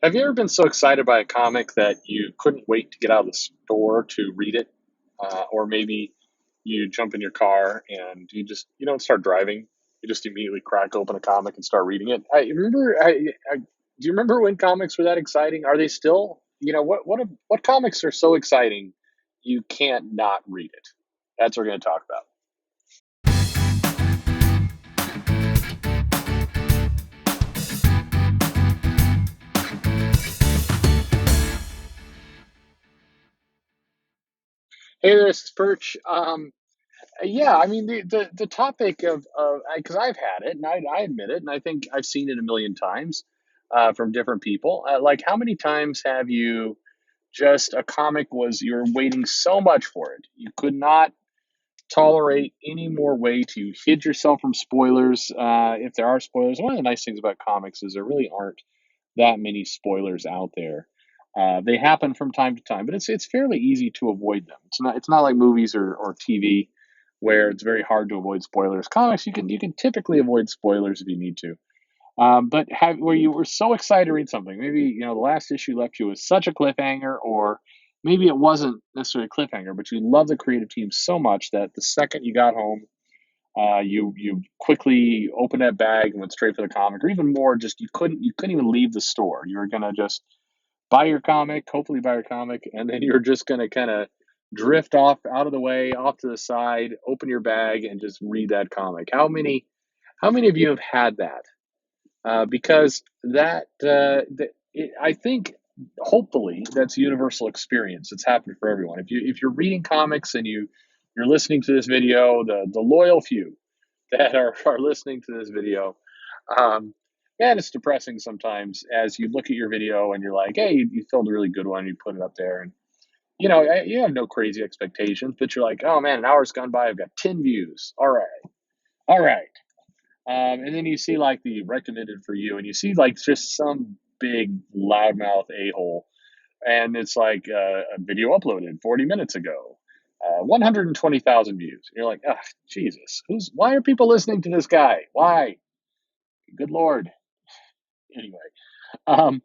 Have you ever been so excited by a comic that you couldn't wait to get out of the store to read it? Or maybe you jump in your car and you don't start driving. You just immediately crack open a comic and start reading it. Do you remember when comics were that exciting? Are they still? What comics are so exciting you can't not read it? That's what we're going to talk about. Hey there, this is Perch. Yeah, I mean the topic of because I've had it and I admit it, and I think I've seen it a million times from different people. Like, how many times have you just a comic was you're waiting so much for it, you could not tolerate any more wait. You hid yourself from spoilers, if there are spoilers. One of the nice things about comics is there really aren't that many spoilers out there. They happen from time to time, but it's fairly easy to avoid them. It's not like movies or TV where it's very hard to avoid spoilers. Comics, you can typically avoid spoilers if you need to. But have where you were so excited to read something, maybe the last issue left you with such a cliffhanger, or maybe it wasn't necessarily a cliffhanger, but you love the creative team so much that the second you got home, you quickly opened that bag and went straight for the comic, or even more, just you couldn't even leave the store. You were gonna just hopefully buy your comic, and then you're just gonna kind of drift off out of the way, off to the side, open your bag, and just read that comic. How many of you have had that? Because I think hopefully that's a universal experience. It's happened for everyone. If you're reading comics and you're listening to this video, the loyal few that are listening to this video, um, man, it's depressing sometimes as you look at your video and you're like, hey, you filmed a really good one, you put it up there, and you have no crazy expectations, but you're like, oh man, an hour's gone by, I've got 10 views. All right. And then you see like the recommended for you, and you see like just some big loudmouth a hole, and it's like a video uploaded 40 minutes ago, 120,000 views. And you're like, ah, Jesus, why are people listening to this guy? Why? Good Lord. Anyway, um,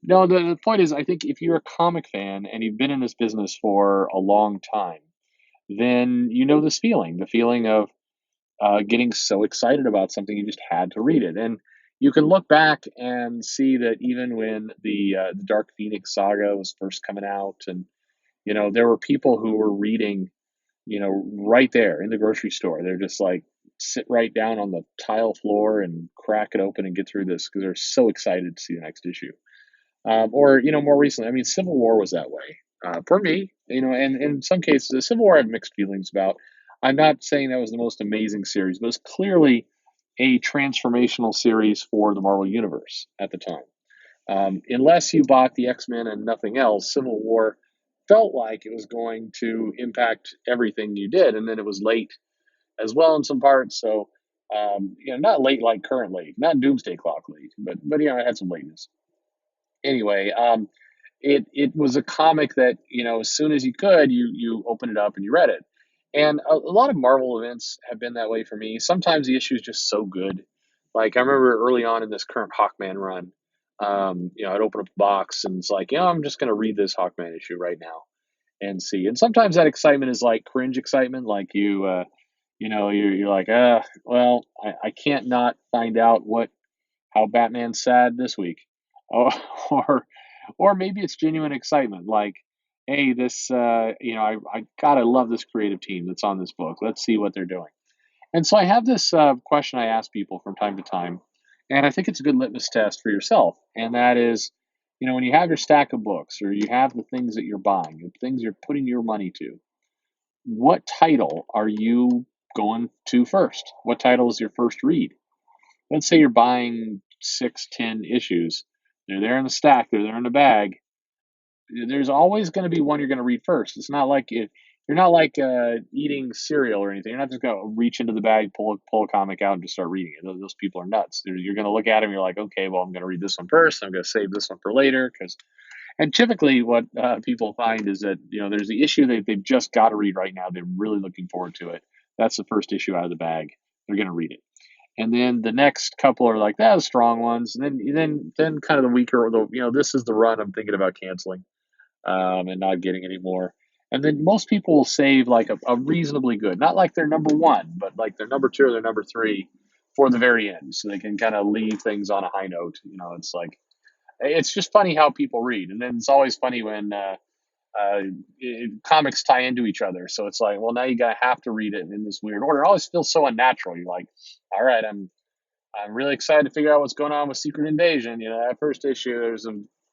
no, the point is, I think if you're a comic fan and you've been in this business for a long time, then you know this feeling, the feeling of getting so excited about something you just had to read it. And you can look back and see that even when the Dark Phoenix saga was first coming out, and there were people who were reading, right there in the grocery store. They're just like sit right down on the tile floor and crack it open and get through this because they're so excited to see the next issue. Or more recently, I mean, Civil War was that way for me. And in some cases, the Civil War I had mixed feelings about. I'm not saying that was the most amazing series, but it's clearly a transformational series for the Marvel Universe at the time. Unless you bought the X-Men and nothing else, Civil War felt like it was going to impact everything you did, and then it was late as well in some parts. So, not late like current late, not Doomsday Clock late, but it had some lateness. Anyway, it was a comic that as soon as you could, you open it up and you read it. And a lot of Marvel events have been that way for me. Sometimes the issue is just so good. Like, I remember early on in this current Hawkman run, I'd open up the box and it's like, I'm just going to read this Hawkman issue right now and see. And sometimes that excitement is like cringe excitement, like you're like, well, I can't not find out how Batman's sad this week, or or maybe it's genuine excitement, like, hey, this, I gotta love this creative team that's on this book. Let's see what they're doing. And so I have this question I ask people from time to time, and I think it's a good litmus test for yourself. And that is, when you have your stack of books, or you have the things that you're buying, the things you're putting your money to, what title are you going to first? What title is your first read? Let's say you're buying 6, 10 issues. They're there in the stack. They're there in the bag. There's always going to be one you're going to read first. It's not like you're not like eating cereal or anything. You're not just going to reach into the bag, pull a comic out, and just start reading it. Those people are nuts. You're going to look at them. You're like, okay, well, I'm going to read this one first. I'm going to save this one for later. And typically, what people find is that there's the issue that they've just got to read right now. They're really looking forward to it. That's the first issue out of the bag. They're going to read it. and then the next couple are like that strong ones, and then kind of the weaker, the this is the run I'm thinking about canceling, and not getting any more. And then most people will save like a reasonably good, not like their number one, but like their number two or their number three for the very end, so they can kind of leave things on a high note. It's like it's just funny how people read, and then it's always funny when uh, comics tie into each other. So it's like, well, now you gotta have to read it in this weird order. It always feels so unnatural. You're like, all right, I'm really excited to figure out what's going on with Secret Invasion. That first issue,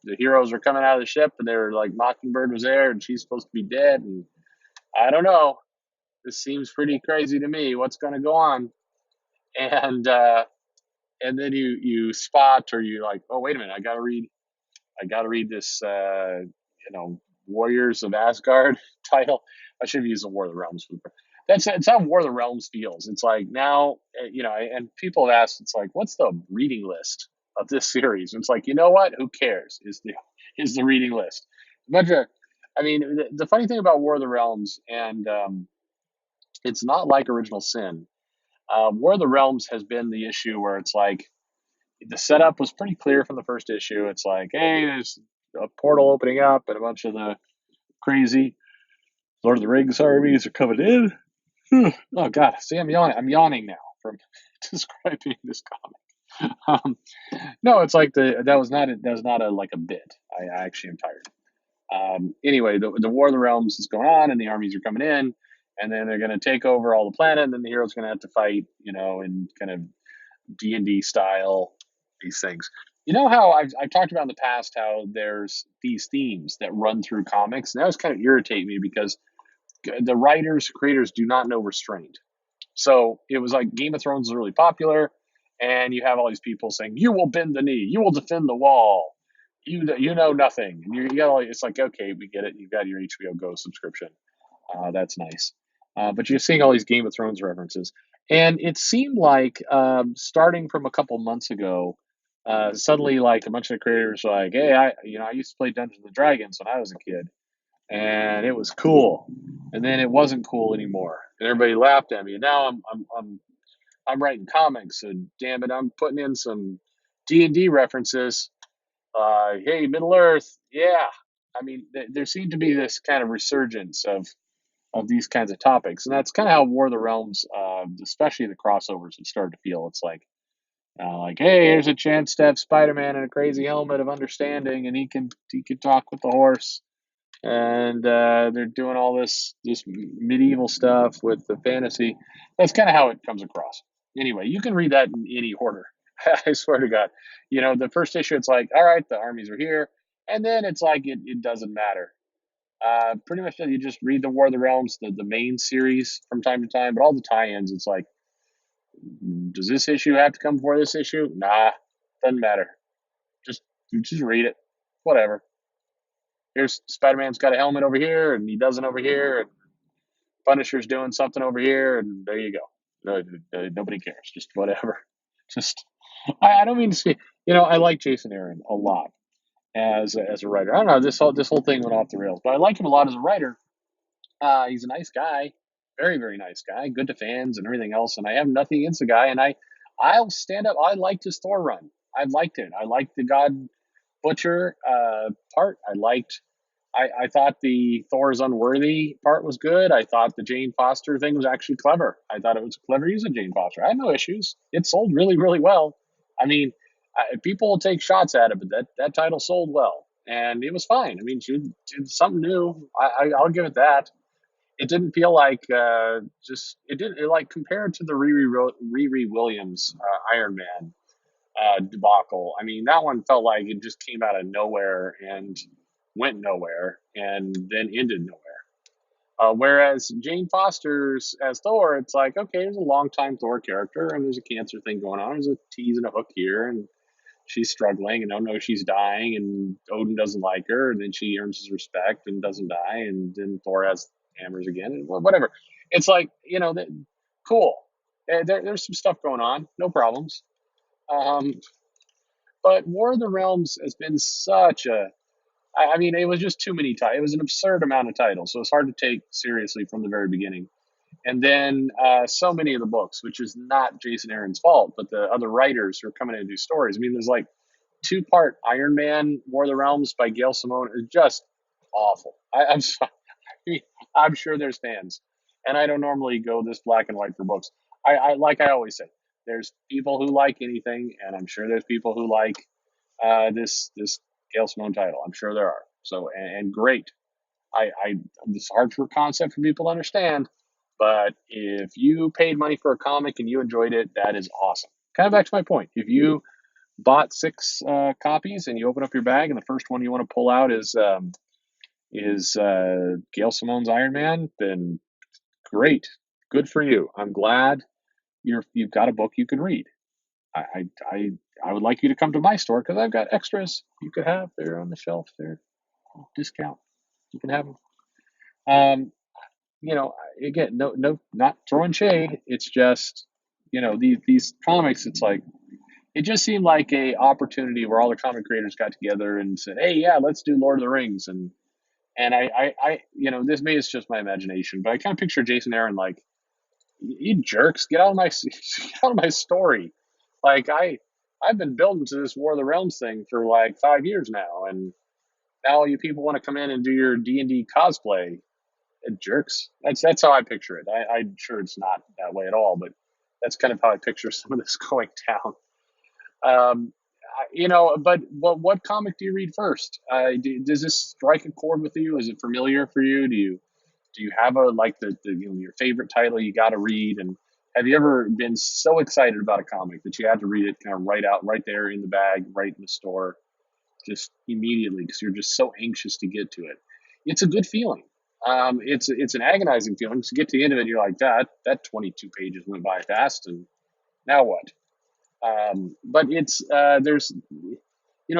the heroes were coming out of the ship, and they were like, Mockingbird was there, and she's supposed to be dead, and I don't know. This seems pretty crazy to me. What's going to go on? And and then you spot, or you like, oh wait a minute, I gotta read this Warriors of Asgard title. I should have used the War of the Realms. It's how War of the Realms feels. It's like now, and people have asked, it's like, what's the reading list of this series? And it's like, you know what? Who cares? Is the reading list? But I mean, the funny thing about War of the Realms, and it's not like Original Sin. War of the Realms has been the issue where it's like the setup was pretty clear from the first issue. It's like, hey, there's a portal opening up, and a bunch of the crazy Lord of the Rings armies are coming in. Oh God, see, I'm yawning. I'm yawning now from describing this comic. No, it's like that was not like a bit. I actually am tired. Anyway, the War of the Realms is going on, and the armies are coming in, and then they're going to take over all the planet, and then the heroes going to have to fight, in kind of D&D style, these things. You know how I've talked about in the past how there's these themes that run through comics, and that was kind of irritate me because the writers, creators do not know restraint. So it was like Game of Thrones is really popular, and you have all these people saying, "You will bend the knee, you will defend the wall, you know nothing." And you got all. It's like, okay, we get it. You got your HBO Go subscription. That's nice. But you're seeing all these Game of Thrones references, and it seemed like starting from a couple months ago, suddenly like a bunch of the creators were like, "Hey, I used to play Dungeons and Dragons when I was a kid, and it was cool, and then it wasn't cool anymore, and everybody laughed at me. And now I'm writing comics, and damn it, I'm putting in some D&D references. Hey, Middle Earth, yeah." I mean, there seemed to be this kind of resurgence of these kinds of topics, and that's kind of how War of the Realms, especially the crossovers, have started to feel. It's like, hey, here's a chance to have Spider-Man in a crazy helmet of understanding, and he can talk with the horse, and they're doing all this medieval stuff with the fantasy. That's kind of how it comes across. Anyway, you can read that in any order. I swear to God, the first issue, it's like, all right, the armies are here, and then it's like it doesn't matter. Pretty much, you just read the War of the Realms, the main series from time to time, but all the tie-ins, it's like, does this issue have to come before this issue? Nah, doesn't matter. Just just read it, whatever. Here's Spider-Man's got a helmet over here, and he doesn't over here, and Punisher's doing something over here, and there you go. Nobody cares. Just whatever. Just I don't mean to say, I like Jason Aaron a lot as a writer. I don't know, this whole thing went off the rails, but I like him a lot as a writer. He's a nice guy, very very nice guy, good to fans and everything else. And I have nothing against the guy, and I'll stand up. I liked his Thor run. I liked it. I liked the God Butcher part. I thought the Thor is unworthy part was good. I thought the Jane Foster thing was actually clever. I thought it was a clever use of Jane Foster. I had no issues. It sold really, really well. I mean, people will take shots at it, but that title sold well, and it was fine. I mean, she did something new. I'll give it that. It didn't feel like just it didn't it, like compared to the Riri Williams Iron Man debacle. I mean, that one felt like it just came out of nowhere and went nowhere and then ended nowhere. Whereas Jane Foster's as Thor, it's like, okay, there's a long-time Thor character, and there's a cancer thing going on. There's a tease and a hook here, and she's struggling, and oh no, she's dying, and Odin doesn't like her, and then she earns his respect and doesn't die, and then Thor has hammers again, and whatever. It's like, cool. There's some stuff going on, no problems. Um, but War of the Realms has been such a I mean, it was just too many titles. It was an absurd amount of titles, so it's hard to take seriously from the very beginning. And then so many of the books, which is not Jason Aaron's fault, but the other writers who are coming in to do stories. I mean, there's like two-part Ironman, War of the Realms by Gail Simone is just awful. I'm sorry. I'm sure there's fans, and I don't normally go this black and white for books. I like I always say, there's people who like anything, and I'm sure there's people who like this Gail Simone title. I'm sure there are. So and great. I it's hard for concept for people to understand, but if you paid money for a comic and you enjoyed it, that is awesome. Kind of back to my point. If you bought six copies and you open up your bag and the first one you want to pull out is Gail Simone's Iron Man, then great, good for you. I'm glad you've got a book you can read. I I I, I would like you to come to my store because I've got extras you could have there on the shelf there, discount. You can have them. Um, again, no, not throwing shade. It's just, these comics. It's like it just seemed like a opportunity where all the comic creators got together and said, "Hey, yeah, let's do Lord of the Rings." And this may is just my imagination, but I kind of picture Jason Aaron like, "You jerks, get out of my get out of my story." Like I've been building to this War of the Realms thing for like 5 years now, and now you people want to come in and do your D&D cosplay. Jerks. That's how I picture it. I'm sure it's not that way at all, but that's kind of how I picture some of this going down. But what comic do you read first? Does this strike a chord with you? Is it familiar for you? Do you have a like your favorite title you got to read? And have you ever been so excited about a comic that you had to read it kind of right there in the bag, right in the store, just immediately because you're just so anxious to get to it? It's a good feeling. It's an agonizing feeling to get to the end of it. And you're like, that 22 pages went by fast, and now what? But it's there's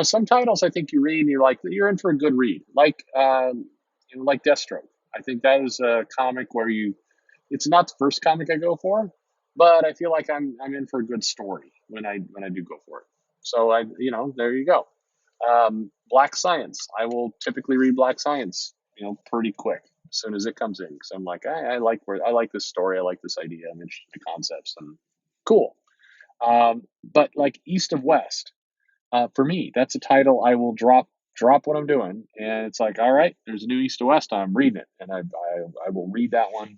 some titles I think you read and you're in for a good read, like Deathstroke. I think that is a comic where it's not the first comic I go for, but I feel like I'm in for a good story when I do go for it. So there you go. Black Science. I will typically read Black Science, pretty quick as soon as it comes in because I'm like I like this story. I like this idea. I'm interested in the concepts and cool. But like East of West, for me, that's a title I will drop what I'm doing, and it's like, all right, there's a new East to West. I'm reading it, and I will read that one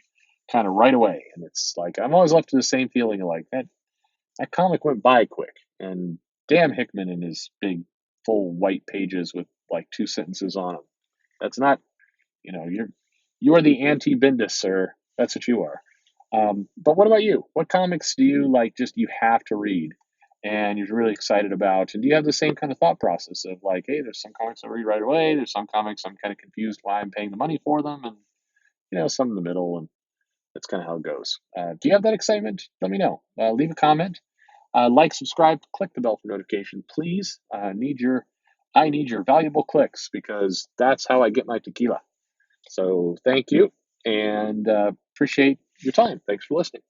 kind of right away. And it's like I'm always left with the same feeling of like that comic went by quick, and damn Hickman in his big full white pages with like two sentences on them. That's not, you are the anti Bendis, sir. That's what you are. But what about you? What comics do you like? Just you have to read, and you're really excited about. And do you have the same kind of thought process of like, hey, there's some comics I read right away. There's some comics I'm kind of confused why I'm paying the money for them, and some in the middle, and that's kind of how it goes. Do you have that excitement? Let me know. Leave a comment. Like, subscribe, click the bell for notification, please. I need your valuable clicks because that's how I get my tequila. So thank you, and appreciate your time. Thanks for listening.